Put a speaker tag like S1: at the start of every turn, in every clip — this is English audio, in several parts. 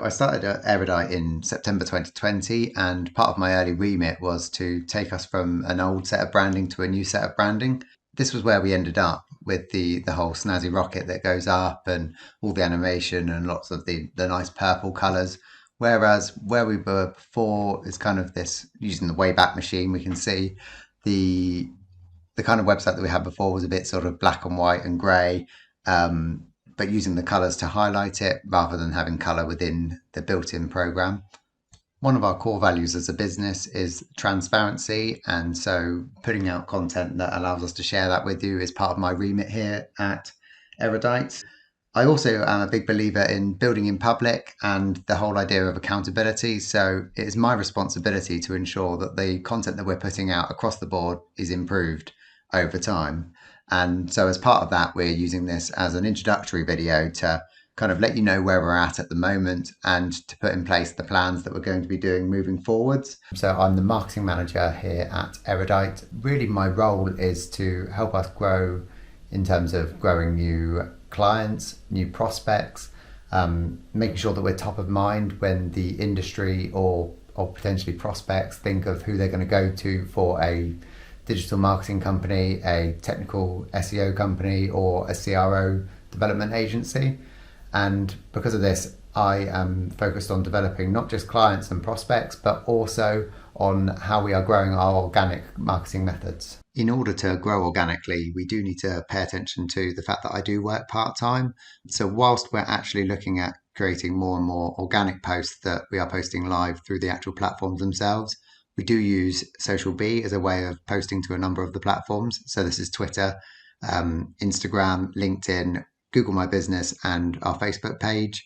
S1: I started at Erudite in September 2020, and part of my early remit was to take us from an old set of branding to a new set of branding. This was where we ended up with the whole snazzy rocket that goes up and all the animation and lots of the nice purple colours. Whereas where we were before is kind of this using the Wayback Machine, we can see the the kind of website that we had before was a bit sort of black and white and grey, but using the colours to highlight it rather than having colour within the built-in program. One of our core values as a business is transparency, and so putting out content that allows us to share that with you is part of my remit here at Erudite. I also am a big believer in building in public and the whole idea of accountability. So it is my responsibility to ensure that the content that we're putting out across the board is improved over time. And so as part of that, we're using this as an introductory video to kind of let you know where we're at the moment and to put in place the plans that we're going to be doing moving forwards. So I'm the marketing manager here at Erudite. Really, my role is to help us grow in terms of growing new clients, new prospects, making sure that we're top of mind when the industry or potentially prospects think of who they're going to go to for a digital marketing company, a technical SEO company, or a CRO development agency. And because of this, I am focused on developing not just clients and prospects, but also on how we are growing our organic marketing methods. In order to grow organically, we do need to pay attention to the fact that I do work part-time. So whilst we're actually looking at creating more and more organic posts that we are posting live through the actual platforms themselves, we do use Social Bee as a way of posting to a number of the platforms. So this is Twitter, Instagram, LinkedIn, Google My Business, and our Facebook page.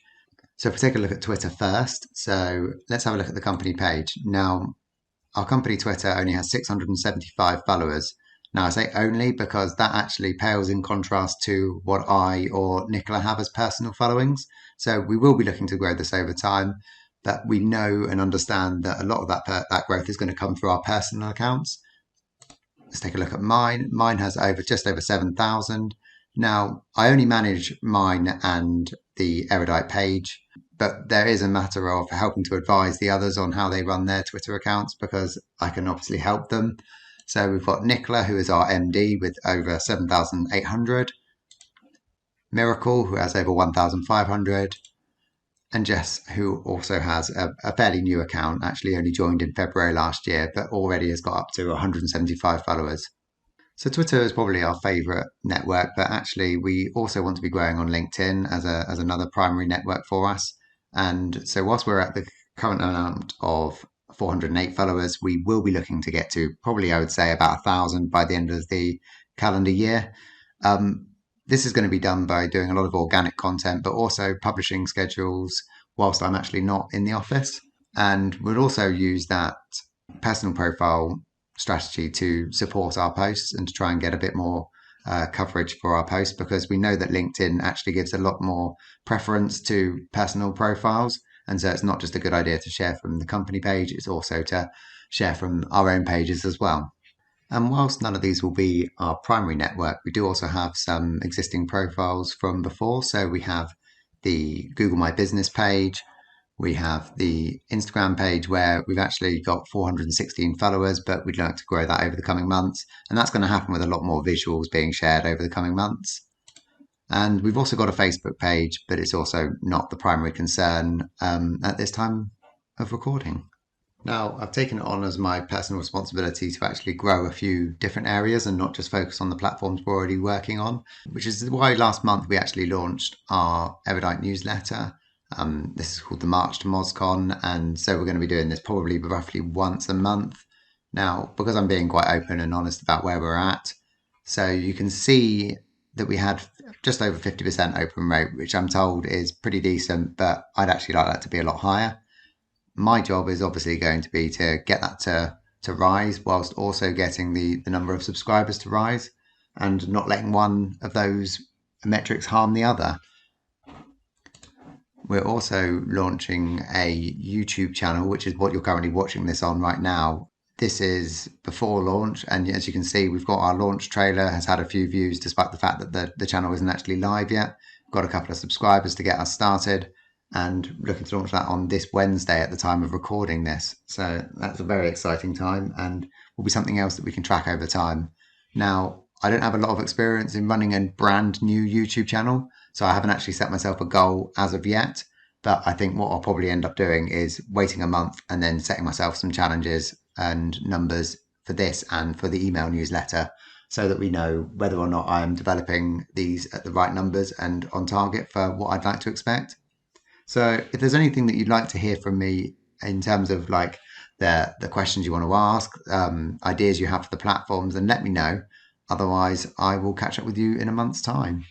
S1: So if we take a look at Twitter first, so let's have a look at the company page. Now, our company Twitter only has 675 followers. Now, I say only because that actually pales in contrast to what I or Nicola have as personal followings. So we will be looking to grow this over time, but we know and understand that a lot of that growth is going to come through our personal accounts. Let's take a look at mine. Mine has just over 7,000. Now, I only manage mine and the Erudite page, but there is a matter of helping to advise the others on how they run their Twitter accounts because I can obviously help them. So we've got Nicola, who is our MD with over 7,800, Miracle, who has over 1,500, and Jess, who also has a fairly new account, actually only joined in February last year, but already has got up to 175 followers. So Twitter is probably our favorite network, but actually we also want to be growing on LinkedIn as another primary network for us. And so whilst we're at the current amount of 408 followers, we will be looking to get to probably, I would say, about 1,000 by the end of the calendar year. This is going to be done by doing a lot of organic content, but also publishing schedules whilst I'm actually not in the office. And we'll also use that personal profile strategy to support our posts and to try and get a bit more coverage for our posts, because we know that LinkedIn actually gives a lot more preference to personal profiles. And so it's not just a good idea to share from the company page, it's also to share from our own pages as well. And whilst none of these will be our primary network, we do also have some existing profiles from before. So we have the Google My Business page, we have the Instagram page where we've actually got 416 followers, but we'd like to grow that over the coming months. And that's going to happen with a lot more visuals being shared over the coming months. And we've also got a Facebook page, but it's also not the primary concern at this time of recording. Now, I've taken it on as my personal responsibility to actually grow a few different areas and not just focus on the platforms we're already working on, which is why last month we actually launched our Erudite newsletter. This is called the March to MozCon, and so we're going to be doing this probably roughly once a month. Now, because I'm being quite open and honest about where we're at, so you can see that we had just over 50% open rate, which I'm told is pretty decent, but I'd actually like that to be a lot higher. My job is obviously going to be to get that to rise whilst also getting the number of subscribers to rise and not letting one of those metrics harm the other. We're also launching a YouTube channel, which is what you're currently watching this on right now. This is before launch, and as you can see, we've got our launch trailer has had a few views despite the fact that the channel isn't actually live yet. We've got a couple of subscribers to get us started. and looking to launch that on this Wednesday at the time of recording this. So that's a very exciting time and will be something else that we can track over time. Now, I don't have a lot of experience in running a brand new YouTube channel, so I haven't actually set myself a goal as of yet. But I think what I'll probably end up doing is waiting a month and then setting myself some challenges and numbers for this and for the email newsletter so that we know whether or not I'm developing these at the right numbers and on target for what I'd like to expect. So if there's anything that you'd like to hear from me in terms of like the questions you want to ask, ideas you have for the platforms, then let me know. Otherwise, I will catch up with you in a month's time.